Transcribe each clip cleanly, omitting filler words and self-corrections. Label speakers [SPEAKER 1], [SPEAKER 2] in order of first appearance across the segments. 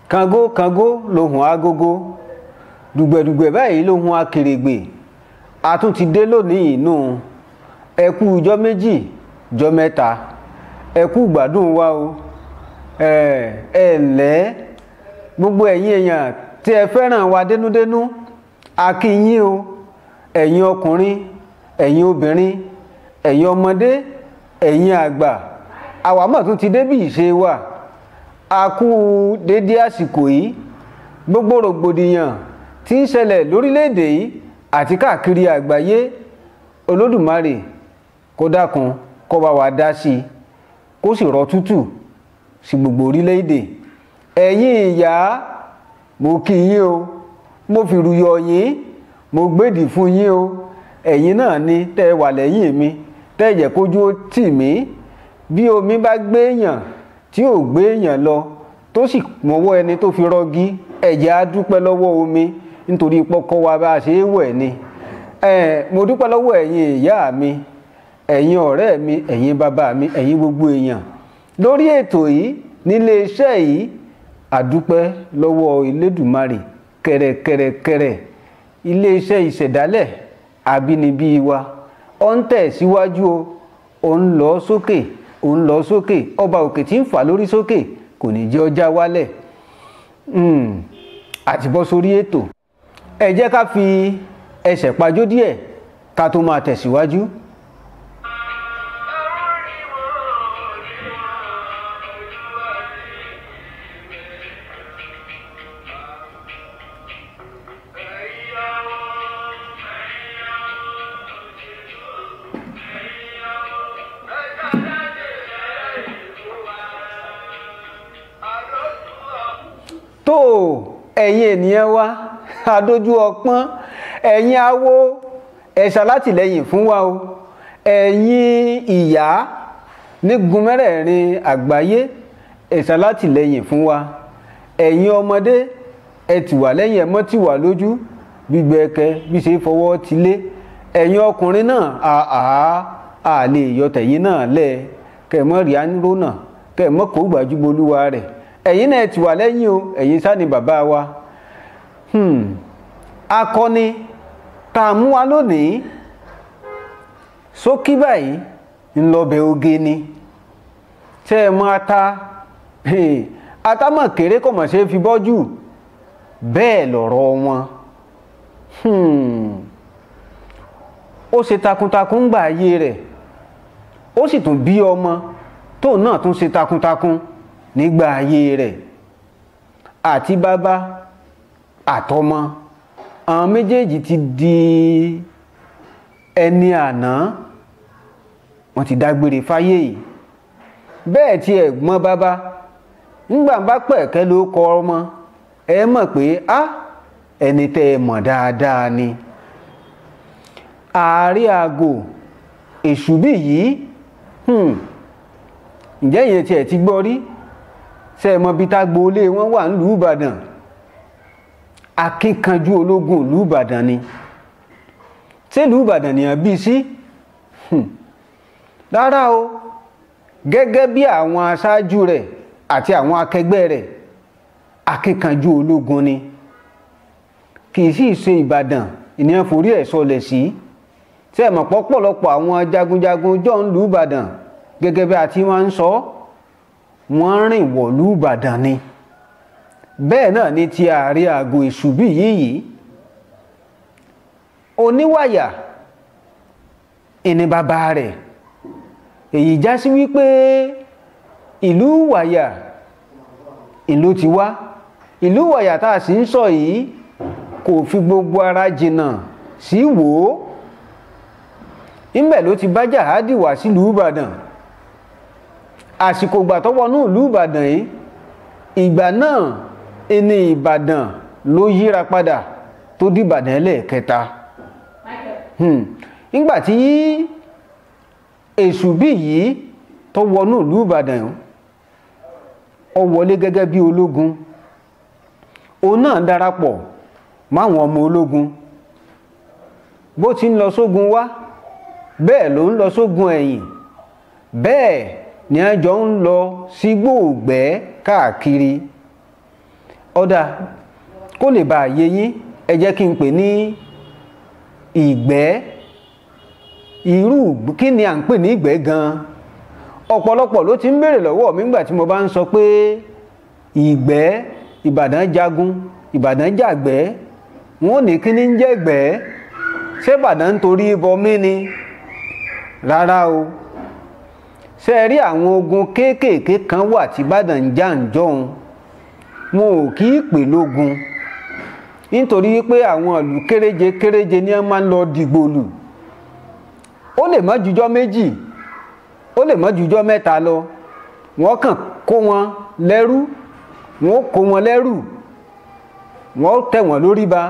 [SPEAKER 1] Kàngó kàngó lohùn agogo, dùgbẹ̀dùgbẹ̀ báyìí lohùn akèrègbè. A tún ti dé lónìí inú ẹ kú ọjọ́ méjì ọjọ́ mẹ́ta, ẹ kú gbádùn wa o. Ǹlẹ́ gbogbo ẹ̀yin èèyàn tí ẹ fẹ́ràn wa dénúdénú, a kí yín o. Ẹ̀yin ọkùnrin, ẹ̀yin obìnrin, ẹ̀yin ọmọdé, ẹ̀yin àgbà, àwa mọ̀ tún ti dé bí ìṣe wa. A kú dédé àsìkò yìí. Gbogbo rògbòdìyàn tí ń ṣẹlẹ̀ lórílẹ̀‐èdè yìí àti káàkiri àgbáyé, Olódùmarè kó dákun kó bá wa dá sí, kó sì rọ̀ tútù sí gbogbo orílẹ̀‐èdè. Ẹ̀yin ìyá, mo kí yín o, mo fìrù yọ̀ yín, mo gbèdì fún yín o. Ẹ̀yin náà ni tẹ́ wà lẹ́yìn mi, tẹ́ jẹ́ kójú tì mí. Bí omi bá gbé èèyàn tí ò gbé èèyàn lọ, tó sì mọ́wọ́ ẹni tó fi rọ́gí, ẹ jẹ́ á dúpẹ́ lọ́wọ́ omi nítorí pọ́kọ́ wa bá ṣe é wẹ̀ ni. Mo dúpẹ́ lọ́wọ́ ẹ̀yin ìyá mi, ẹ̀yin ọ̀rẹ́ mi, ẹ̀yin bàbá mi, ẹ̀yin gbogbo èèyàn lórí ètò yìí nílé iṣẹ́ yìí. Àdúpẹ́ lọ́wọ́ Elédùmarè kẹ̀rẹ̀kẹ̀rẹ̀kẹ̀rẹ̀. Ilé iṣẹ́ ìṣẹ̀dálẹ̀ àbínibí wa ó ń tẹ̀síwájú o, ó ń lọ sókè, ó ń lọ sókè. Ọba òkè tí ń fà lórí sókè kò ní jẹ́ ó já wálẹ̀. Àti bọ́ sórí ètò, ẹ jẹ́ ká fi ẹsẹ̀ pajó díẹ̀ ká tó máa tẹ̀síwájú. Tó ẹ̀yin ènìyàn wa, adójú ọpọ́n, ẹ̀yin awo, ẹ ṣàlátìlẹ́yìn fún wa o. Ẹ̀yin ìyá nígun mẹ́rẹ̀ẹ̀rin àgbáyé, ẹ ṣàlátìlẹ́yìn fún wa. Ẹ̀yin ọmọdé, ẹ tì wá lẹ́yìn, ẹ mọ́ tì wá lójú gbígbẹ ẹkẹ bí ṣe fọwọ́ ti lé. Ẹ̀yin ọkùnrin náà, a lè yọ tẹ̀yin náà lẹ̀, kẹ́ mọ́ rí àníró náà, kẹ́ mọ́ kó gbàjúbolúwa rẹ̀. Ẹ̀yin náà ti wà lẹ́yìn o, ẹ̀yin sáà ni bàbá wa. Akọni tá a mú wa lónìí, ṣókí báyìí ńlọbẹ̀ oge ni. Tẹ́ ẹ mọ ata, ata mọ̀ kéré kò mọ̀ ṣe fi bọ́jú, bẹ́ẹ̀ lọ̀rọ̀ wọn. Ó ṣe takuntakun gbà ayé rẹ̀, ó sì tún bí ọmọ tóun náà tún ṣe takuntakun nígbà ayé rẹ̀. Àti bàbá àtọmọ, àwọn méjèèjì ti di ẹni àná, wọ́n ti dágbére fáyé yìí. Bẹ́ẹ̀ tí ẹ̀gbọ́n bàbá nígbà bá pẹ̀kẹ́ ló kọ ọmọ, ẹ mọ̀ pé ẹni tẹ́ ẹ mọ̀ dáadáa ni. Ààrẹ Àgò Èṣúbíyìí, ǹjẹ́ ìyẹn tí ẹ ti gbọ́ rí? Ṣé ẹ mọ̀ bí tágbóolé wọn wà nílùú Ìbàdàn? Akínkanjú ológun ìlú Ìbàdàn ni. Ṣé ìlú Ìbàdàn nìyàn bí sí? Rárá o. Gẹ́gẹ́ bí àwọn aṣáájú rẹ̀ àti àwọn akẹgbẹ́ rẹ̀, akínkanjú ológun ni. Kì í sì ṣe Ìbàdàn ìníyàn forí ẹ̀ sọlẹ̀ sí. Ṣé ẹ mọ̀ pọ̀pọ̀lọpọ̀ àwọn jagunjagun jọ ń lù Ìbàdàn, gẹ́gẹ́ bí a ti máa ń sọ, wọ́n rìn wọ̀lú Ìbàdàn ni. Bẹ́ẹ̀ náà ni ti Ààrẹ Àgò Èṣúbíyìí yìí. Oníwàyà ìní bàbá rẹ̀. Èyí já sí wípé ìlú Wàyà ìlú ti wá. Ìlú Wàyà tá a sì ń sọ yìí kò fi gbogbo ara jìnnà sí Wó. Níbẹ̀ ló ti bá jàhádì wá sílùú Ìbàdàn. Àsìkò ìgbà tó wọnú ìlú Ìbàdàn yìí, ìgbà náà ẹni Ìbàdàn ló yíra padà tó di Ìbàdàn ẹlẹ́ẹ̀kẹta. Nígbà tí Èṣúbíyìí tó wọnú ìlú Ìbàdàn, ó wọlé gẹ́gẹ́ bí ológun. Òun náà darapọ̀ máwọn ọmọ ológun. Bó ti ń lọ sógun wá, bẹ́ẹ̀ ló ń lọ sógun ẹ̀yìn. Bẹ́ẹ̀ ni a jọ ń lọ sígbó ògbẹ́ káàkiri. ọ̀dà kó lè bá yé yín ẹ jẹ́ kí n pè ní ìgbẹ́. Irú kí ni à ń pè ní ìgbẹ́ gan-an? Ọ̀pọ̀lọpọ̀ ló ti ń béèrè lọ́wọ́ mi nígbà tí mo bá ń sọ pé ìgbẹ́, Ìbàdàn jagun, Ìbàdàn jàgbẹ́, wọn ò ní kí ní ń jẹ́ ìgbẹ́? Ṣé Ìbàdàn ń torí bọmí ni? Rárá o. Ṣé rí àwọn ogun kéékèèké kan wà tí Ìbàdàn ń jà ń jọun, wọn ò kì í pè lógun, nítorí wípé àwọn ìlú kéréje kéréje ni wọ́n máa ń lọ dìgbò lù. Ó lè má jùjọ́ méjì, ó lè má jùjọ́ mẹ́ta lọ, wọ́n kàn kó wọn lẹ́rú, wọ́n kó wọn lẹ́rú, wọ́n tẹ̀ wọ́n lórí ba,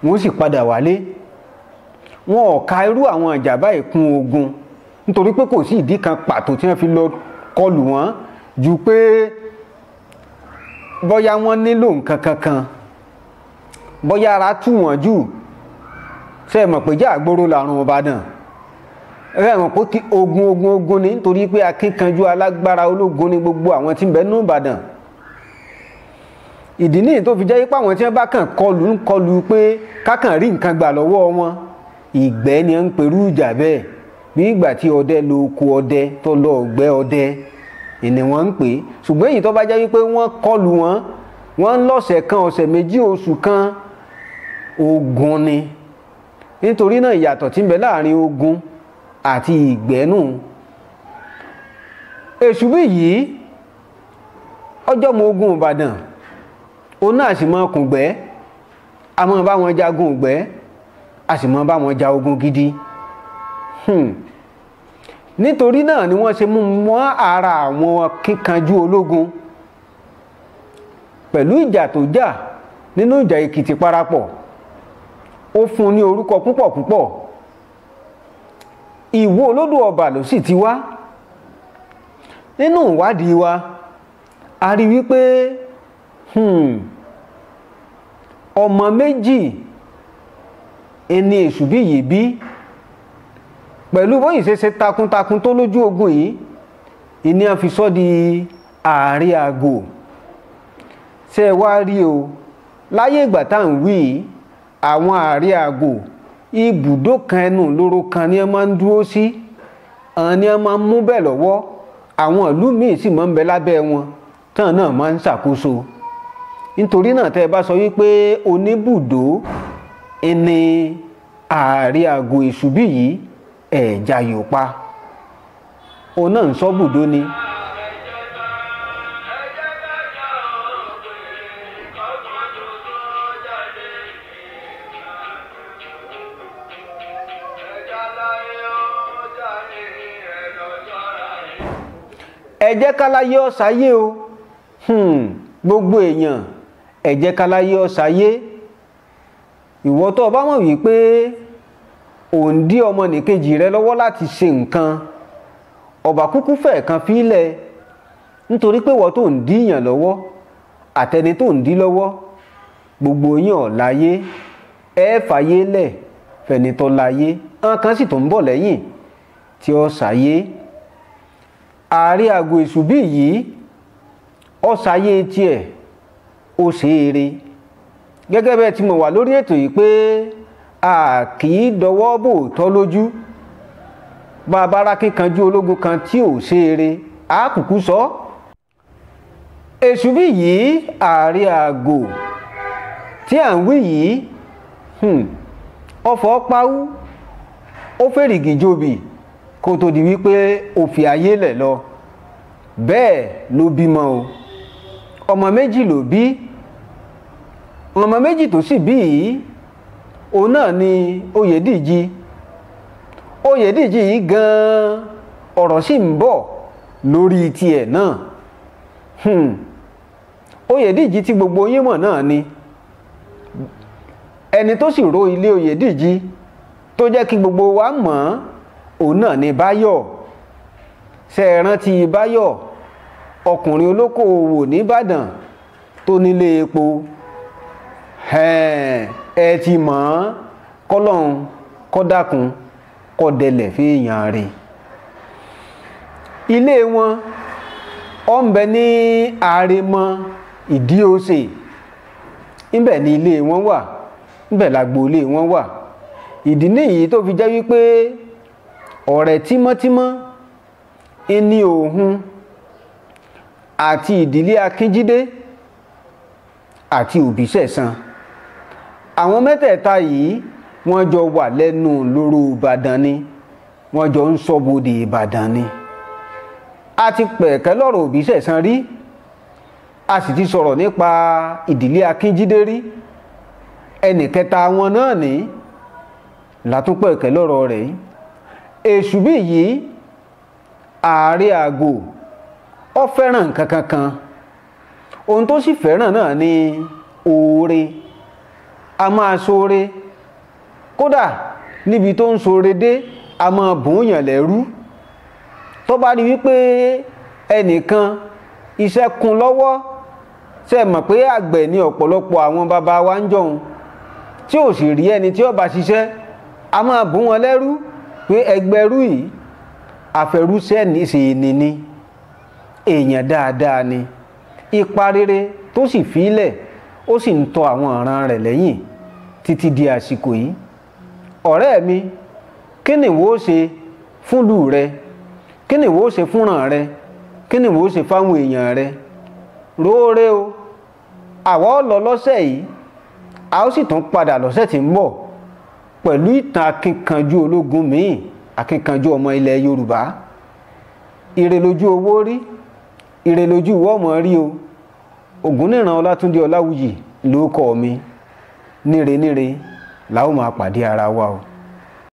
[SPEAKER 1] wọ́n sì padà wálé. Wọn ò ka irú àwọn ìjà báyìí kún ogun, nítorí pé kò sí ìdí kan pàtó tí wọ́n fi lọ kọlù wọ́n ju pé bóyá wọ́n nílò nǹkan kankan, bóyá ara tù wọ́n jù. Ṣé mọ̀ pé jà àgbòrò làrùn Ìbàdàn? Ẹ mọ̀ pé ogun ni, nítorí pé akíkanjú alágbára ológun ni gbogbo àwọn tí ń bẹ nínú Ìbàdàn. Ìdí nìyí tó fi jẹ́ pé àwọn tí wọ́n bá kàn kọlù pé kákàn rí nǹkan gbà lọ́wọ́ wọn, ìgbẹ́ ni ń perú ìjà bẹ́ẹ̀. Bí ìgbà tí ọdẹ lọ oko ọdẹ tó lọ ọ̀gbẹ́ ọdẹ ni wọ́n ń pè. Ṣùgbọ́n èyí tó bá jẹ́ wípé wọ́n kọlù wọn, wọ́n ń lọ́sẹ̀ kan, ọ̀sẹ̀ méjì, oṣù kan, ogun ni. Nítorí náà ìyàtọ̀ tí ń bẹ láàrin ogun àti ìgbẹ́ nù. Èṣúbíyìí ọjọ́ mọ ogun Ìbàdàn, òun náà sì máa kùngbẹ́, a máa bá wọn jagun ìgbẹ́, a sì máa bá wọn ja ogun gidi. Nítorí náà ni wọ́n ṣe mú mọ́ ara àwọn kíkanjú ológun pẹ̀lú ìjà tó jà nínú ìjà Èkìtì parapọ̀. Ó fún ní orúkọ púpọ̀ púpọ̀. Ìwó olódò ọba ló sì ti wá. Nínú ìwádìí wa a rí wípé ọmọ méjì ẹni Èṣúbíyìí bí. Pẹ̀lú bóyìí ṣe takuntakun tó lójú ogun yìí, ìní a fi sọ́ di Ààrẹ Àgò. Ṣé wá rí o, láyé ìgbà tá à ń wí, àwọn Ààrẹ Àgò ibùdó kan ẹnu lóró kan ni ẹ máa ń dúró sí, àwọn ni ẹ máa ń mú bẹ́ẹ̀ lọ́wọ́, àwọn ìlú míì sì máa ń bẹ lábẹ́ wọn tán náà máa ń ṣàkóso. Nítorí náà tẹ́ ẹ bá sọ wípé oníbùdó ẹni Ààrẹ Àgò Èṣúbíyìí ẹ̀já yóò pa, òun náà ń sọ bùdó ni. Ẹ jẹ́ káláyé ó sáyé o, gbogbo èèyàn ẹ jẹ́ káláyé ó sáyé. Ìwọ tó bá mọ̀ wípé òun dí ọmọnìkejì rẹ lọ́wọ́ láti ṣe nǹkan, ọba kúkú fẹ́ kan fílẹ̀, nítorí pé wọ́n tó ń díyàn lọ́wọ́ àtẹni tó ń dí lọ́wọ́, gbogbo yín ò láyé, ẹ fàyé lẹ̀ fẹni tó láyé, àwọn kan sì tó ń bọ̀ lẹ́yìn tí ó sáyé. Ààrẹ Àgò Èṣúbíyìí ó sáyé tiẹ̀, ó ṣe eré. Gẹ́gẹ́ bẹ́ẹ̀ tí mo wà lórí ètò yìí pé a kì í dọwọ́ bò tọ́ lójú. Bá a bá rá kíkanjú ológun kan tí ò ṣe eré, a kúkú sọ. Èṣúbíyìí Ààrẹ Àgò tí à ń wí yìí, ọfọ̀ páwú, ó fèrègì jòbì kó tó di wípé ó fi ayé lẹ̀ lọ. Bẹ́ẹ̀ ló bímọ o. Ọmọ méjì ló bí. Ọmọ méjì tó sì bí yìí, òun náà ni Oyèdíjì. Oyèdíjì yìí gan-an ọ̀rọ̀ sì ń bọ̀ lórí tiẹ̀ náà. Oyèdíjì tí gbogbo yín mọ̀ náà ni. Ẹni tó sì ró ilé Oyèdíjì tó jẹ́ kí gbogbo wa mọ̀, òun náà ni Báyọ̀. Ṣé ẹ rántí Báyọ̀, ọkùnrin olókoòwò nìbàdàn tó nílé epo? Ẹ ti mọ̀, kọ́lọ́hún kó dákun kó dẹlẹ̀ fèèyàn rẹ̀. Ilé wọn ó ń bẹ ní Àrèmọ Ìdí-Òsè níbẹ̀ ni ilé wọn wà, níbẹ̀ lágboolé wọn wà. Ìdí nìyí tó fi jẹ́ wípé ọ̀rẹ́ tímọ́tímọ́ ní ohun àti ìdílé Akínjídé àti Òbísẹ̀san. Àwọn mẹ́tẹ̀ẹ̀ta yìí wọ́n jọ wà lẹ́nu lóró Ìbàdàn ni, wọ́n jọ ń ṣọ́bodè Ìbàdàn ni. A ti pẹ̀kẹ́ lọ́rọ̀ Òbísẹ̀san rí, a sì ti sọ̀rọ̀ nípa ìdílé Akínjídé rí. Ẹnì kẹta wọn náà ní látúnpẹ̀kẹ́ lọ́rọ̀ rẹ̀. Èṣúbíyìí Ààrẹ Àgò ó fẹ́ràn nǹkan kankan, ohun tó sì fẹ́ràn náà ni oore. A máa ṣoore, kódà níbi tó ń ṣoore dé a máa bùnyàn lẹ́rú. Tó bá rí wípé ẹnìkan iṣẹ́ kún lọ́wọ́, ṣe mọ̀ pé àgbẹ̀ ní ọ̀pọ̀lọpọ̀ àwọn bàbá wa ń jọun, tí ò sì rí ẹni tí ó bá ṣiṣẹ́, a máa bù wọn lẹ́rú pé ẹgbẹ́rú yìí àfẹrúṣẹ́ níṣe ni èèyàn dáadáa ni. Ipa rere tó sì fílẹ̀ ó sì ń tọ àwọn ọ̀ràn rẹ̀ lẹ́yìn títí di àsìkò yìí. Ọ̀rẹ́ mi, kí ni ìwọ ṣe fúnlù rẹ? Kí ni ìwọ ṣe fúnràn rẹ? Kí ni ìwọ ṣe fáwọn èèyàn rẹ? Róore o, àwa ó lọ lọ́sẹ̀ yìí, a ó sì tún padà lọ́sẹ̀ tí ń bọ̀ pẹ̀lú ìtàn akínkanjú ológun míì, akínkanjú ọmọ ilẹ̀ Yorùbá. Ire lójú owó rí, ire lójú ìwọ ọmọ rí o. Ògúnníran Ọlátúndé Láwuyì lórúkọ mi. Níre níre la ó máa pàdé ara wa o.